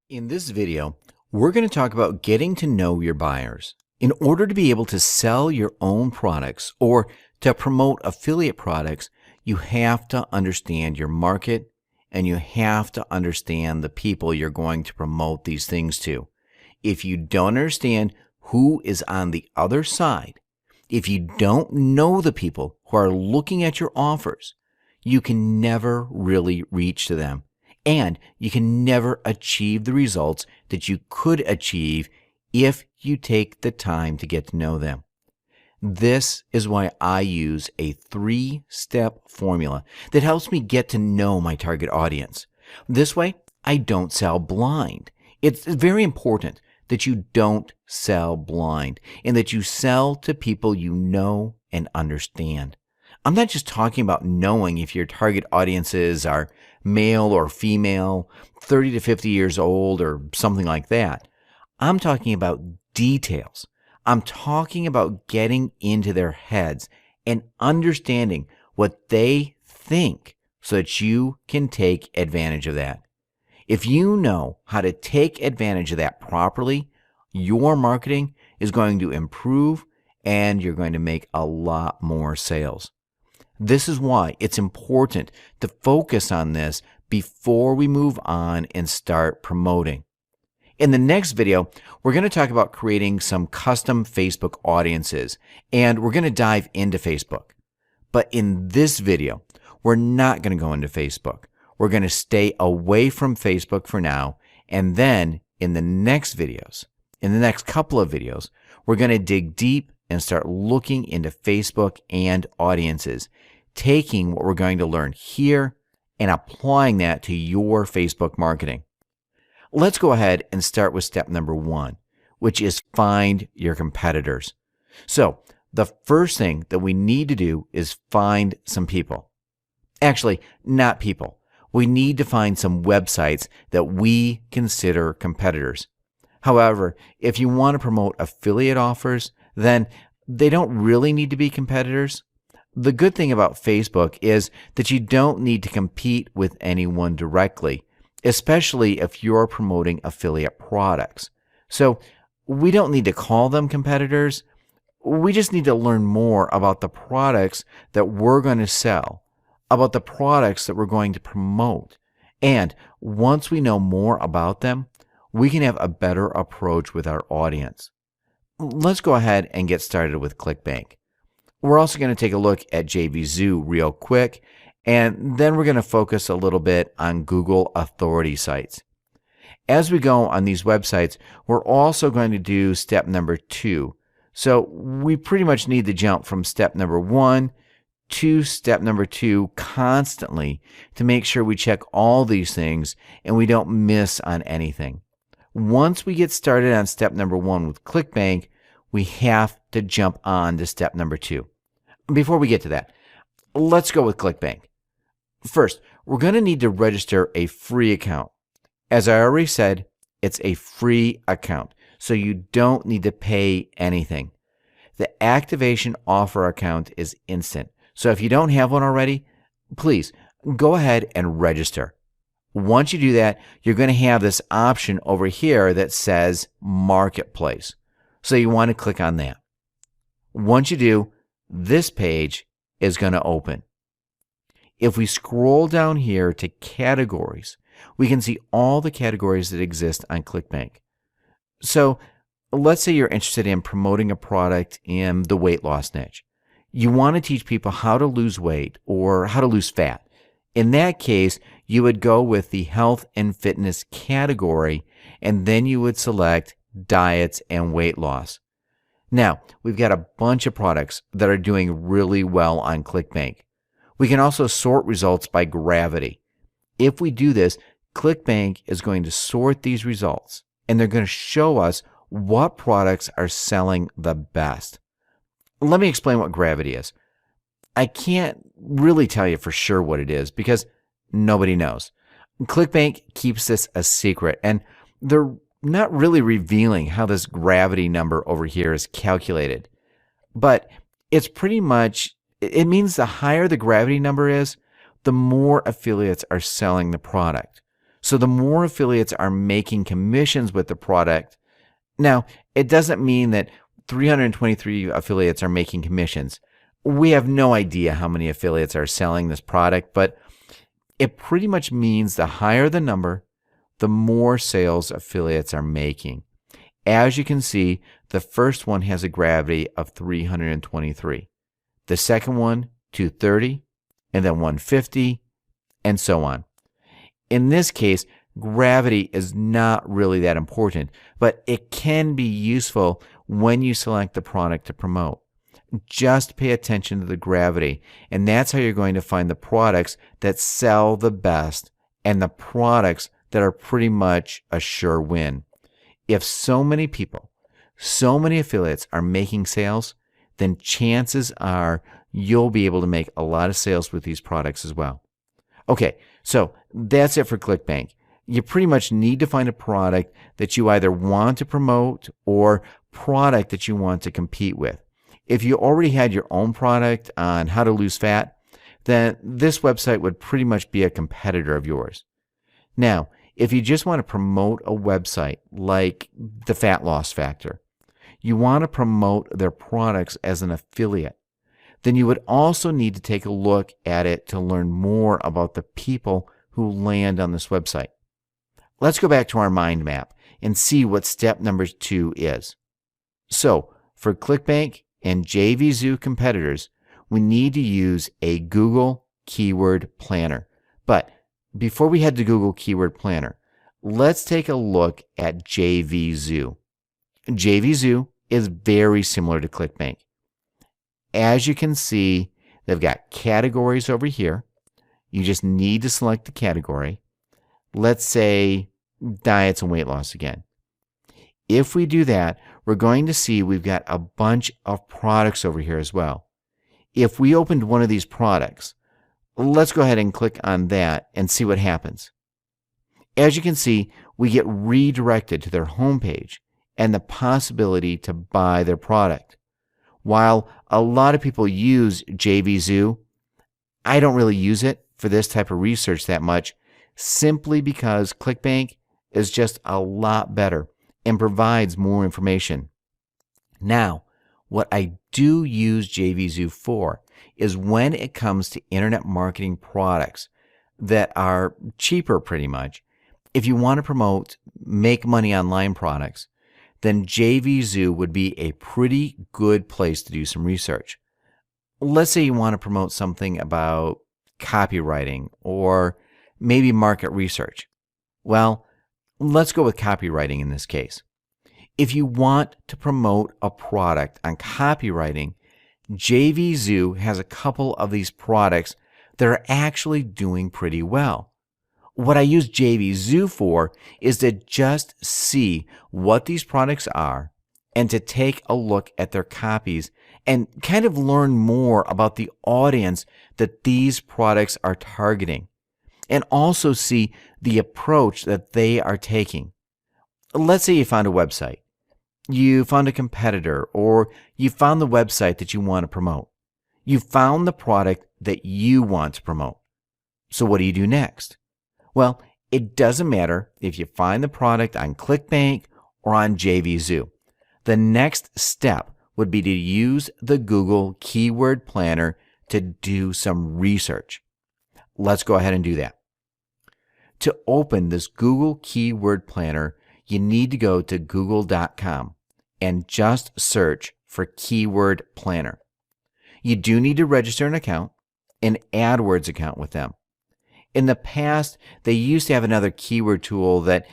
In this video, we're going to talk about getting to know your buyers. In order to be able to sell your own products or to promote affiliate products, you have to understand your market and you have to understand the people you're going to promote these things to. If you don't understand who is on the other side, if you don't know the people who are looking at your offers, you can never really reach to them. And you can never achieve the results that you could achieve if you take the time to get to know them. This is why I use a 3-step formula that helps me get to know my target audience. This way, I don't sell blind. It's very important that you don't sell blind and that you sell to people you know and understand. I'm not just talking about knowing if your target audiences are male or female, 30 to 50 years old, or something like that. I'm talking about details. I'm talking about getting into their heads and understanding what they think so that you can take advantage of that. If you know how to take advantage of that properly, your marketing is going to improve and you're going to make a lot more sales. This is why it's important to focus on this before we move on and start promoting. In the next video, we're going to talk about creating some custom Facebook audiences, and we're going to dive into Facebook. But in this video, we're not going to go into Facebook. We're going to stay away from Facebook for now, and then in the next videos, in the next couple of videos, we're going to dig deep and start looking into Facebook and audiences, taking what we're going to learn here and applying that to your Facebook marketing. Let's go ahead and start with step number 1, which is find your competitors. So the first thing that we need to do is find some people. Actually, not people. We need to find some websites that we consider competitors. However, if you want to promote affiliate offers, then they don't really need to be competitors. The good thing about Facebook is that you don't need to compete with anyone directly, especially if you're promoting affiliate products. So we don't need to call them competitors. We just need to learn more about the products that we're going to sell, about the products that we're going to promote. And once we know more about them, we can have a better approach with our audience. Let's go ahead and get started with ClickBank. We're also going to take a look at JVZoo real quick, and then we're going to focus a little bit on Google authority sites. As we go on these websites, we're also going to do step number 2. So we pretty much need to jump from step number 1 to step number 2 constantly to make sure we check all these things and we don't miss on anything. Once we get started on step number 1 with ClickBank, we have to jump on to step number 2. Before we get to that, let's go with ClickBank. First, we're going to need to register a free account. As I already said, it's a free account, so you don't need to pay anything. The activation offer account is instant, so if you don't have one already, please go ahead and register. Once you do that, you're going to have this option over here that says Marketplace. So you want to click on that. Once you do, this page is going to open. If we scroll down here to categories, we can see all the categories that exist on ClickBank. So let's say you're interested in promoting a product in the weight loss niche. You want to teach people how to lose weight or how to lose fat. In that case, you would go with the health and fitness category, and then you would select diets and weight loss. Now, we've got a bunch of products that are doing really well on ClickBank. We can also sort results by gravity. If we do this, ClickBank is going to sort these results, and they're going to show us what products are selling the best. Let me explain what gravity is. I can't really tell you for sure what it is because nobody knows. ClickBank keeps this a secret, and they're not really revealing how this gravity number over here is calculated. But it's pretty much, it means the higher the gravity number is, the more affiliates are selling the product. So the more affiliates are making commissions with the product, now it doesn't mean that 323 affiliates are making commissions. We have no idea how many affiliates are selling this product, but it pretty much means the higher the number, the more sales affiliates are making. As you can see, the first one has a gravity of 323. The second one, 230, and then 150, and so on. In this case, gravity is not really that important, but it can be useful when you select the product to promote. Just pay attention to the gravity, and that's how you're going to find the products that sell the best and the products that are pretty much a sure win. If so many people, so many affiliates are making sales, then chances are you'll be able to make a lot of sales with these products as well. Okay, so that's it for ClickBank. You pretty much need to find a product that you either want to promote or product that you want to compete with. If you already had your own product on how to lose fat, then this website would pretty much be a competitor of yours. Now, if you just want to promote a website like the Fat Loss Factor, you want to promote their products as an affiliate, then you would also need to take a look at it to learn more about the people who land on this website. Let's go back to our mind map and see what step number 2 is. So, for ClickBank and JVZoo competitors, we need to use a Google Keyword Planner. But before we head to Google Keyword Planner, let's take a look at JVZoo. JVZoo is very similar to ClickBank. As you can see, they've got categories over here. You just need to select the category. Let's say diets and weight loss again. If we do that, we're going to see we've got a bunch of products over here as well. If we opened one of these products, let's go ahead and click on that and see what happens. As you can see, we get redirected to their homepage and the possibility to buy their product. While a lot of people use JVZoo, I don't really use it for this type of research that much, simply because ClickBank is just a lot better and provides more information. Now, what I do use JVZoo for is when it comes to internet marketing products that are cheaper pretty much. If you want to promote make money online products, then JVZoo would be a pretty good place to do some research. Let's say you want to promote something about copywriting or maybe market research. Well, let's go with copywriting in this case. If you want to promote a product on copywriting, JVZoo has a couple of these products that are actually doing pretty well. What I use JVZoo for is to just see what these products are and to take a look at their copies and kind of learn more about the audience that these products are targeting, and also see the approach that they are taking. Let's say you found a website, you found a competitor, or you found the website that you want to promote. You found the product that you want to promote. So what do you do next? Well, it doesn't matter if you find the product on ClickBank or on JVZoo. The next step would be to use the Google Keyword Planner to do some research. Let's go ahead and do that. To open this Google Keyword Planner, you need to go to google.com and just search for Keyword Planner. You do need to register an account, an AdWords account with them. In the past, they used to have another keyword tool that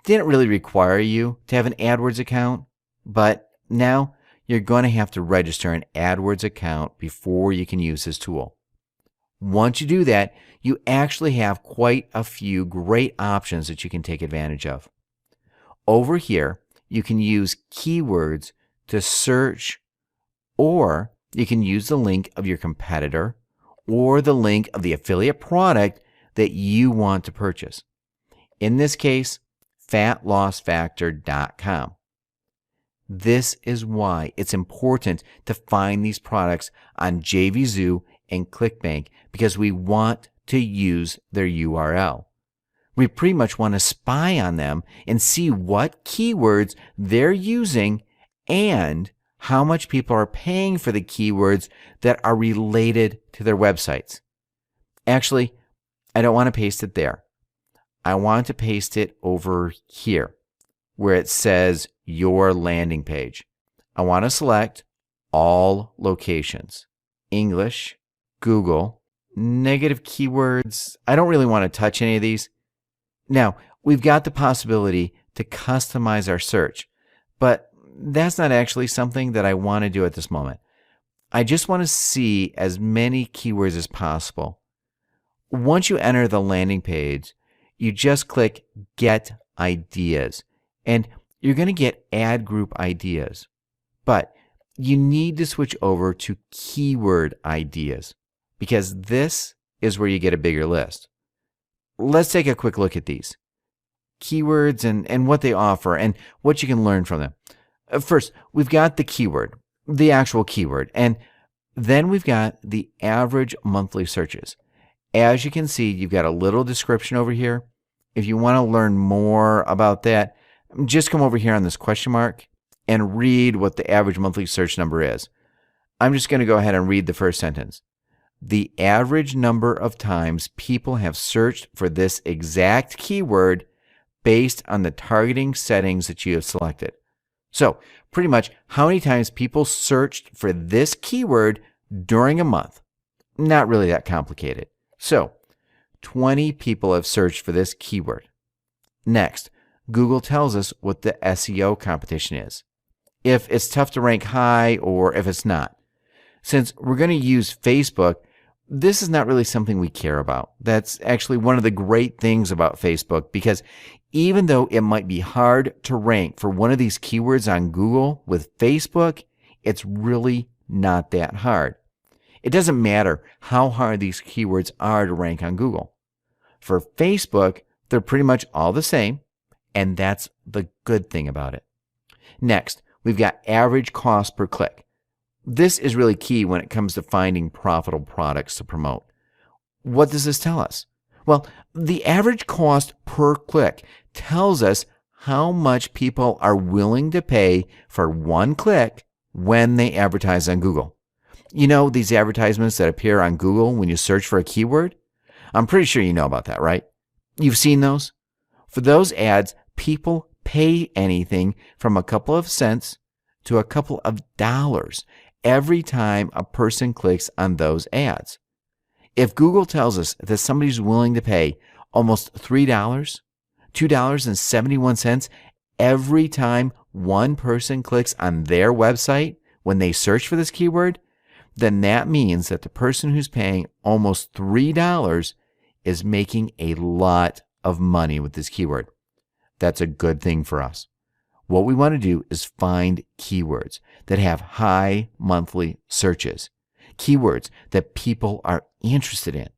didn't really require you to have an AdWords account, but now you're going to have to register an AdWords account before you can use this tool. Once you do that, you actually have quite a few great options that you can take advantage of. Over here, you can use keywords to search, or you can use the link of your competitor or the link of the affiliate product that you want to purchase. In this case, fatlossfactor.com. This is why it's important to find these products on JVZoo and ClickBank, because we want to use their URL. We pretty much want to spy on them and see what keywords they're using and how much people are paying for the keywords that are related to their websites. Actually, I don't want to paste it there. I want to paste it over here where it says your landing page. I want to select all locations, English, Google, negative keywords. I don't really want to touch any of these. Now, we've got the possibility to customize our search, but that's not actually something that I want to do at this moment. I just want to see as many keywords as possible. Once you enter the landing page, you just click Get Ideas, and you're going to get Add Group Ideas. But you need to switch over to Keyword Ideas because this is where you get a bigger list. Let's take a quick look at these keywords and what they offer and what you can learn from them. First, we've got the keyword, the actual keyword, and then we've got the average monthly searches. As you can see, you've got a little description over here. If you want to learn more about that, just come over here on this question mark and read what the average monthly search number is. I'm just going to go ahead and read the first sentence. The average number of times people have searched for this exact keyword based on the targeting settings that you have selected. So, pretty much how many times people searched for this keyword during a month. Not really that complicated. So, 20 people have searched for this keyword. Next, Google tells us what the SEO competition is, if it's tough to rank high or if it's not. Since we're going to use Facebook, this is not really something we care about. That's actually one of the great things about Facebook because even though it might be hard to rank for one of these keywords on Google with Facebook, it's really not that hard. It doesn't matter how hard these keywords are to rank on Google. For Facebook, they're pretty much all the same, and that's the good thing about it. Next, we've got average cost per click. This is really key when it comes to finding profitable products to promote. What does this tell us? Well, the average cost per click tells us how much people are willing to pay for one click when they advertise on Google. You know these advertisements that appear on Google when you search for a keyword? I'm pretty sure you know about that, right? You've seen those? For those ads, people pay anything from a couple of cents to a couple of dollars every time a person clicks on those ads. If Google tells us that somebody's willing to pay almost $3, $2.71 every time one person clicks on their website when they search for this keyword, then that means that the person who's paying almost $3 is making a lot of money with this keyword. That's a good thing for us. What we want to do is find keywords that have high monthly searches, keywords that people are interested in.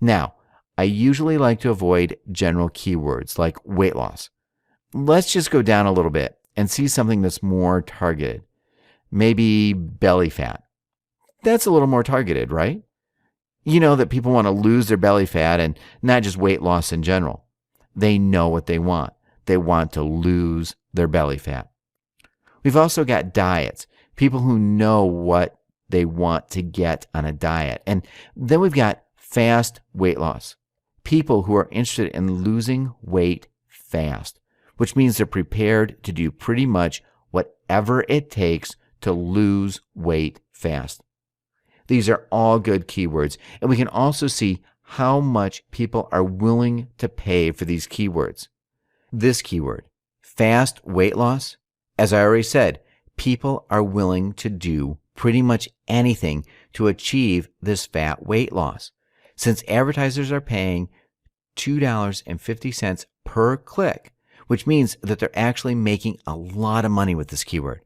Now, I usually like to avoid general keywords like weight loss. Let's just go down a little bit and see something that's more targeted. Maybe belly fat. That's a little more targeted, right? You know that people want to lose their belly fat and not just weight loss in general. They know what they want. They want to lose their belly fat. We've also got diets, people who know what they want to get on a diet. And then we've got fast weight loss, people who are interested in losing weight fast, which means they're prepared to do pretty much whatever it takes to lose weight fast. These are all good keywords, and we can also see how much people are willing to pay for these keywords. This keyword, fast weight loss, as I already said, people are willing to do pretty much anything to achieve this fat weight loss. Since advertisers are paying $2.50 per click, which means that they're actually making a lot of money with this keyword.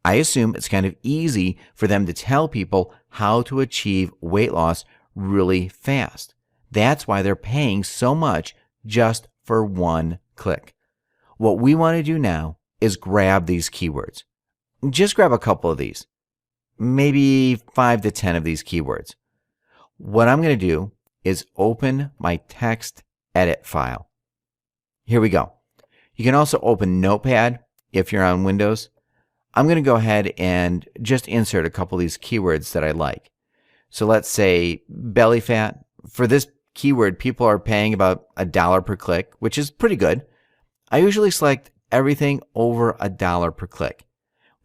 I assume it's kind of easy for them to tell people how to achieve weight loss really fast. That's why they're paying so much just for one click. What we want to do now is grab these keywords. Just grab a couple of these, maybe 5 to 10 of these keywords. What I'm going to do is open my text edit file. Here we go. You can also open Notepad if you're on Windows. I'm going to go ahead and just insert a couple of these keywords that I like. So let's say belly fat. For this keyword, people are paying about $1 per click, which is pretty good. I usually select everything over $1 per click.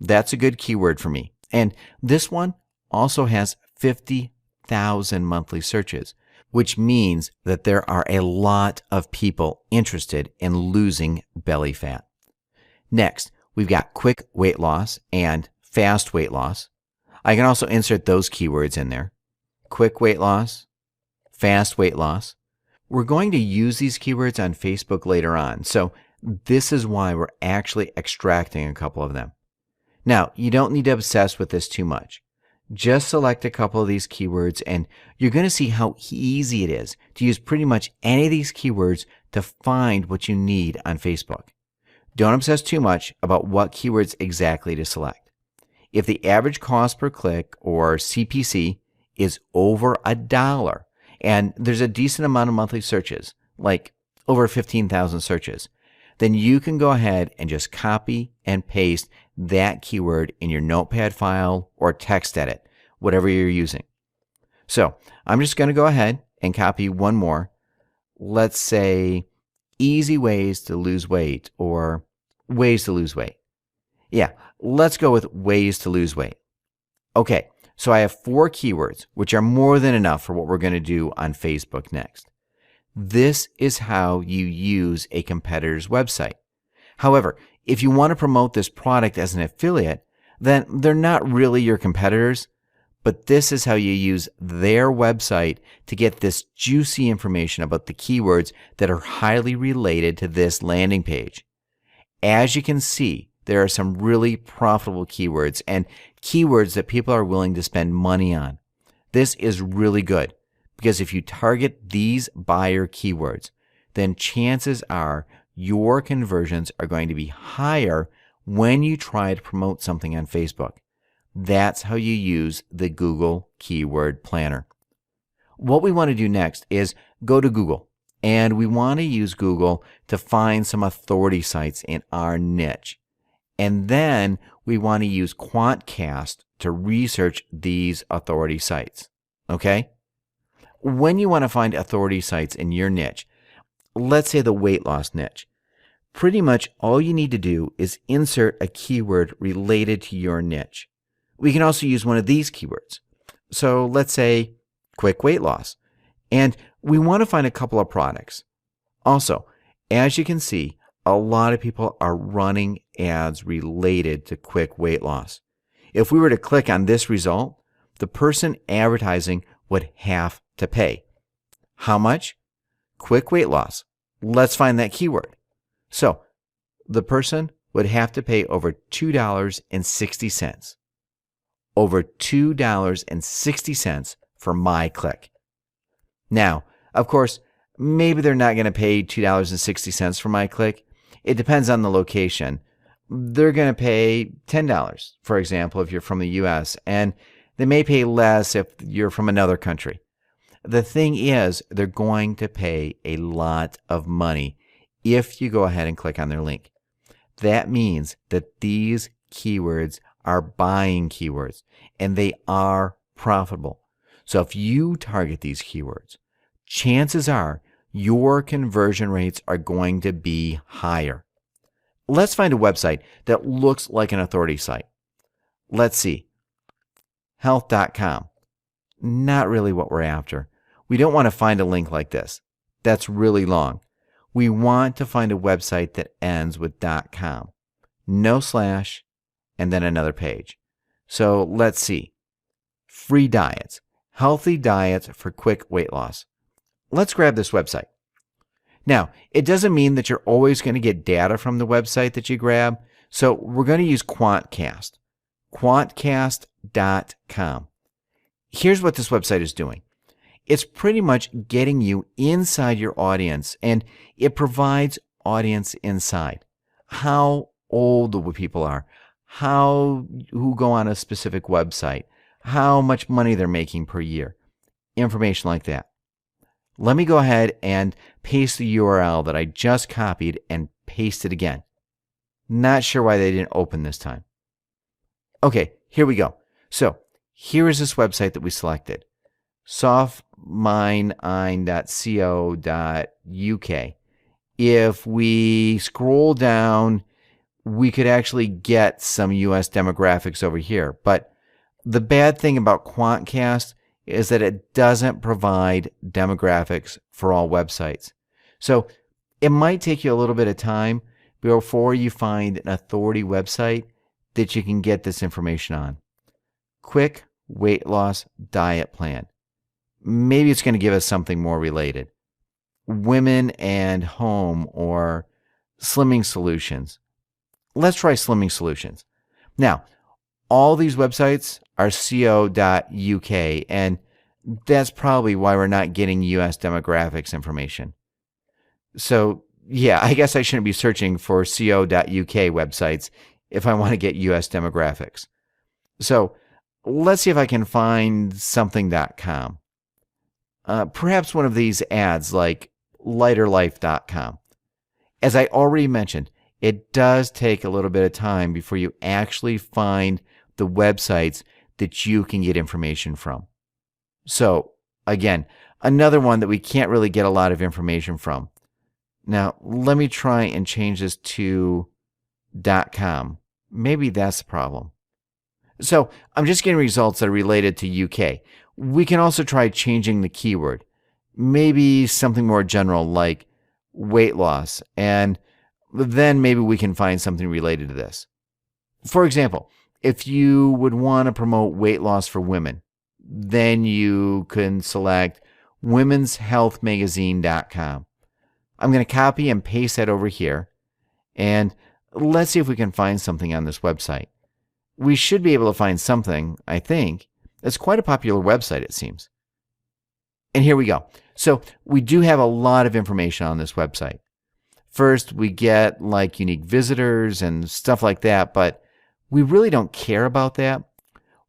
That's a good keyword for me. And this one also has 50,000 monthly searches, which means that there are a lot of people interested in losing belly fat. Next, we've got quick weight loss and fast weight loss. I can also insert those keywords in there. Quick weight loss, fast weight loss. We're going to use these keywords on Facebook later on, so this is why we're actually extracting a couple of them. Now, you don't need to obsess with this too much. Just select a couple of these keywords and you're going to see how easy it is to use pretty much any of these keywords to find what you need on Facebook. Don't obsess too much about what keywords exactly to select. If the average cost per click, or CPC, is over $1 and there's a decent amount of monthly searches, like over 15,000 searches, then you can go ahead and just copy and paste that keyword in your Notepad file or text edit, whatever you're using. So I'm just going to go ahead and copy one more. Let's say easy ways to lose weight, or ways to lose weight. Yeah, let's go with ways to lose weight. Okay, so I have 4 keywords, which are more than enough for what we're going to do on Facebook next. This is how you use a competitor's website. However, if you want to promote this product as an affiliate, then they're not really your competitors, but this is how you use their website to get this juicy information about the keywords that are highly related to this landing page. As you can see, there are some really profitable keywords and keywords that people are willing to spend money on. This is really good because if you target these buyer keywords, then chances are your conversions are going to be higher when you try to promote something on Facebook. That's how you use the Google Keyword Planner. What we want to do next is go to Google, and we want to use Google to find some authority sites in our niche. And then we want to use Quantcast to research these authority sites. Okay? When you want to find authority sites in your niche, let's say the weight loss niche, pretty much all you need to do is insert a keyword related to your niche. We can also use one of these keywords. So let's say quick weight loss. And we want to find a couple of products. Also, as you can see, a lot of people are running ads related to quick weight loss. If we were to click on this result, the person advertising would have to pay. How much? Quick weight loss. Let's find that keyword. So the person would have to pay over $2.60. Over $2.60 for my click. Now, of course, maybe they're not going to pay $2.60 for my click. It depends on the location. They're going to pay $10, for example, if you're from the US, and they may pay less if you're from another country. The thing is, they're going to pay a lot of money if you go ahead and click on their link. That means that these keywords are buying keywords, and they are profitable. So if you target these keywords, chances are your conversion rates are going to be higher. Let's find a website that looks like an authority site. Let's see. Health.com. Not really what we're after. We don't want to find a link like this. That's really long. We want to find a website that ends with .com. No slash, and then another page. So let's see. Free diets. Healthy diets for quick weight loss. Let's grab this website. Now, it doesn't mean that you're always going to get data from the website that you grab, so we're going to use Quantcast. Quantcast.com. Here's what this website is doing. It's pretty much getting you inside your audience, and it provides audience insight. How old the people are, who go on a specific website, how much money they're making per year, information like that. Let me go ahead and paste the URL that I just copied and paste it again. Not sure why they didn't open this time. Okay, here we go. So here is this website that we selected, softminein.co.uk. If we scroll down, we could actually get some US demographics over here. But the bad thing about Quantcast is that it doesn't provide demographics for all websites. So it might take you a little bit of time before you find an authority website that you can get this information on. Quick weight loss diet plan. Maybe it's going to give us something more related. Women and home or slimming solutions. Let's try slimming solutions. Now, all these websites are co.uk, and that's probably why we're not getting US demographics information. So, yeah, I guess I shouldn't be searching for co.uk websites if I want to get US demographics. So, let's see if I can find something.com. Perhaps one of these ads like lighterlife.com. As I already mentioned, it does take a little bit of time before you actually find the websites that you can get information from. So, again, another one that we can't really get a lot of information from. Now, let me try and change this to .com. Maybe that's the problem. So, I'm just getting results that are related to UK. We can also try changing the keyword. Maybe something more general like weight loss, and then maybe we can find something related to this. For example, if you would want to promote weight loss for women, then you can select womenshealthmagazine.com. I'm going to copy and paste that over here, and let's see if we can find something on this website. We should be able to find something, I think. It's quite a popular website, it seems. And here we go. So we do have a lot of information on this website. First, we get like unique visitors and stuff like that, but we really don't care about that.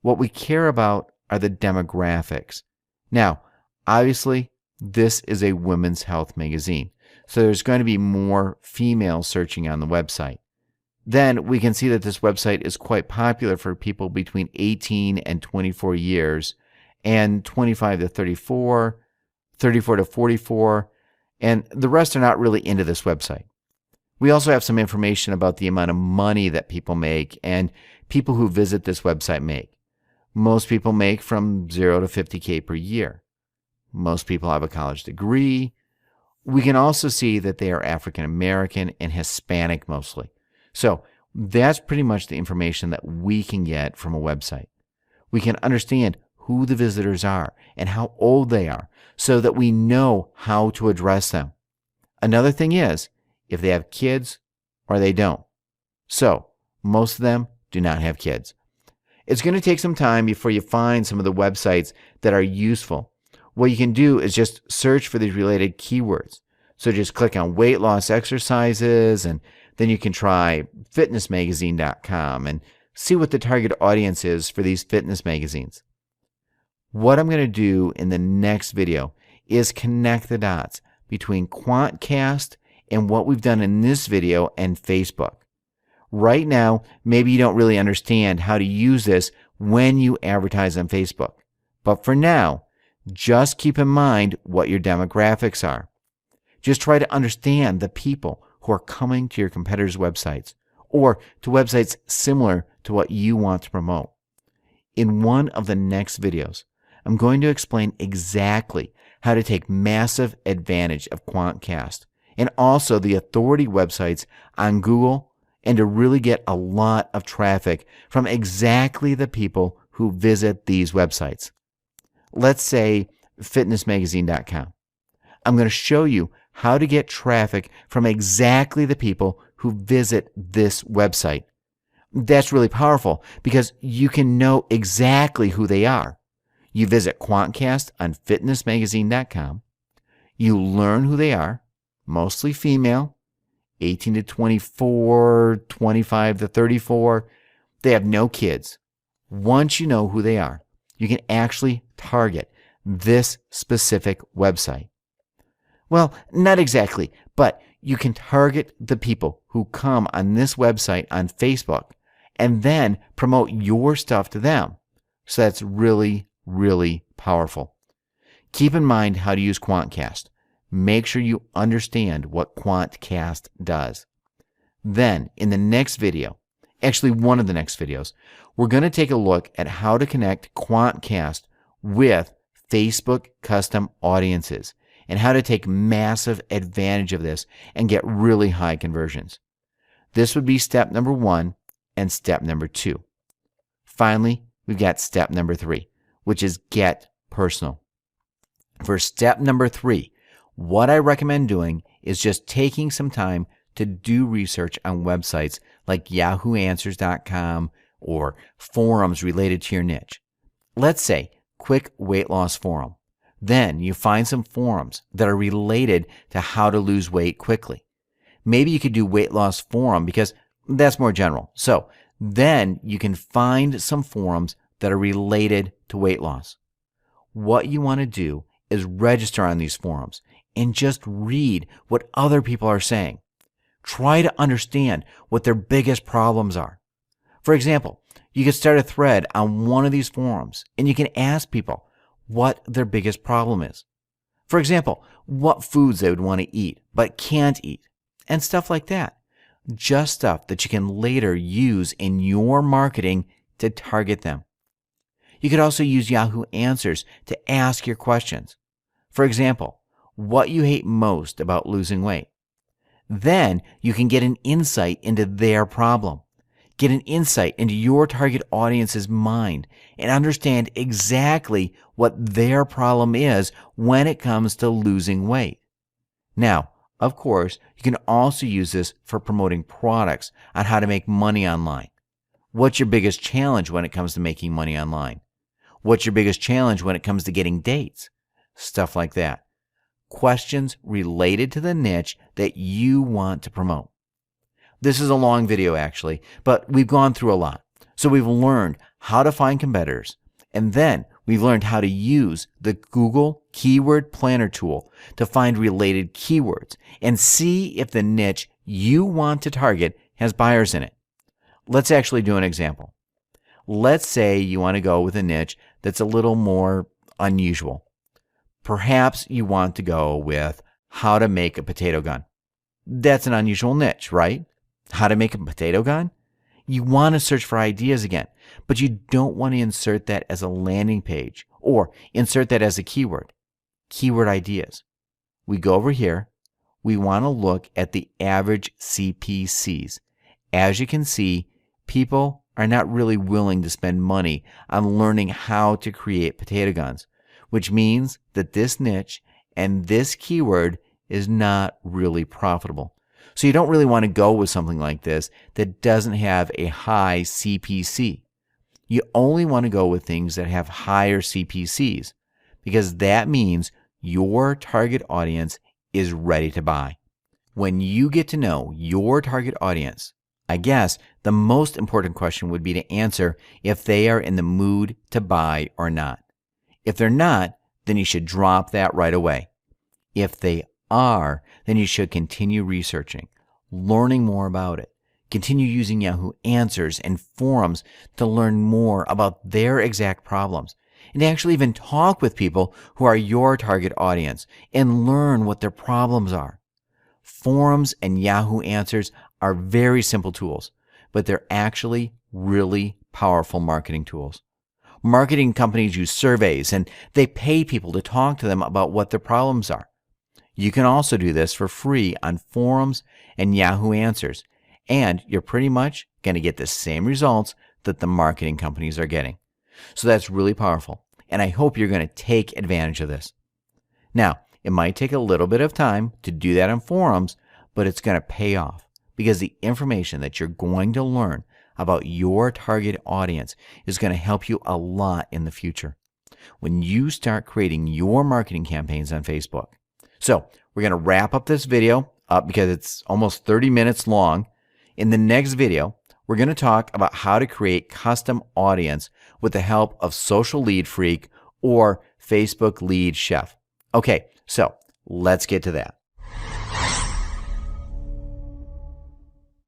What we care about are the demographics. Now, obviously, this is a women's health magazine, so there's going to be more females searching on the website. Then we can see that this website is quite popular for people between 18 and 24 years, and 25 to 34, 34 to 44, and the rest are not really into this website. We also have some information about the amount of money that people make and people who visit this website make. Most people make from 0 to 50K per year. Most people have a college degree. We can also see that they are African American and Hispanic mostly. So that's pretty much the information that we can get from a website. We can understand who the visitors are and how old they are so that we know how to address them. Another thing is if they have kids or they don't. So most of them do not have kids. It's going to take some time before you find some of the websites that are useful. What you can do is just search for these related keywords. So just click on weight loss exercises, and then you can try fitnessmagazine.com and see what the target audience is for these fitness magazines. What I'm going to do in the next video is connect the dots between Quantcast and what we've done in this video and Facebook. Right now, maybe you don't really understand how to use this when you advertise on Facebook. But for now, just keep in mind what your demographics are. Just try to understand the people who are coming to your competitors' websites or to websites similar to what you want to promote. In one of the next videos, I'm going to explain exactly how to take massive advantage of Quantcast and also the authority websites on Google, and to really get a lot of traffic from exactly the people who visit these websites. Let's say fitnessmagazine.com. I'm going to show you how to get traffic from exactly the people who visit this website. That's really powerful because you can know exactly who they are. You visit Quantcast on fitnessmagazine.com. You learn who they are, mostly female, 18 to 24, 25 to 34. They have no kids. Once you know who they are, you can actually target this specific website. Well, not exactly, but you can target the people who come on this website on Facebook and then promote your stuff to them. So that's really, really powerful. Keep in mind how to use QuantCast. Make sure you understand what QuantCast does. Then, in the next video, actually one of the next videos, we're going to take a look at how to connect QuantCast with Facebook custom audiences and how to take massive advantage of this and get really high conversions. This would be step number 1 and step number 2. Finally, we've got step number 3, which is get personal. For step number 3, what I recommend doing is just taking some time to do research on websites like yahooanswers.com or forums related to your niche. Let's say quick weight loss forum. Then you find some forums that are related to how to lose weight quickly. Maybe you could do weight loss forum because that's more general. So then you can find some forums that are related to weight loss. What you want to do is register on these forums and just read what other people are saying. Try to understand what their biggest problems are. For example, you could start a thread on one of these forums and you can ask people what their biggest problem is. For example, what foods they would want to eat but can't eat, and stuff like that. Just stuff that you can later use in your marketing to target them. You could also use Yahoo Answers to ask your questions. For example, what you hate most about losing weight. Then you can get an insight into their problem. Get an insight into your target audience's mind and understand exactly what their problem is when it comes to losing weight. Now, of course, you can also use this for promoting products on how to make money online. What's your biggest challenge when it comes to making money online? What's your biggest challenge when it comes to getting dates? Stuff like that. Questions related to the niche that you want to promote. This is a long video actually, but we've gone through a lot. So we've learned how to find competitors, and then we've learned how to use the Google Keyword Planner tool to find related keywords and see if the niche you want to target has buyers in it. Let's actually do an example. Let's say you want to go with a niche that's a little more unusual. Perhaps you want to go with how to make a potato gun. That's an unusual niche, right? How to make a potato gun? You want to search for ideas again, but you don't want to insert that as a landing page or insert that as a keyword. Keyword ideas. We go over here. We want to look at the average CPCs. As you can see, people are not really willing to spend money on learning how to create potato guns, which means that this niche and this keyword is not really profitable. So you don't really want to go with something like this that doesn't have a high CPC. You only want to go with things that have higher CPCs because that means your target audience is ready to buy. When you get to know your target audience, I guess the most important question would be to answer if they are in the mood to buy or not. If they're not, then you should drop that right away. If they are, then you should continue researching, learning more about it. Continue using Yahoo Answers and forums to learn more about their exact problems, and to actually even talk with people who are your target audience and learn what their problems are. Forums and Yahoo Answers are very simple tools, but they're actually really powerful marketing tools. Marketing companies use surveys and they pay people to talk to them about what their problems are. You can also do this for free on forums and Yahoo Answers, and you're pretty much going to get the same results that the marketing companies are getting. So that's really powerful, and I hope you're going to take advantage of this. Now, it might take a little bit of time to do that on forums, but it's going to pay off because the information that you're going to learn about your target audience is going to help you a lot in the future when you start creating your marketing campaigns on Facebook. So we're going to wrap up this video up because it's almost 30 minutes long. In the next video, we're going to talk about how to create custom audience with the help of Social Lead Freak or Facebook Lead Chef. Okay, so Let's get to that.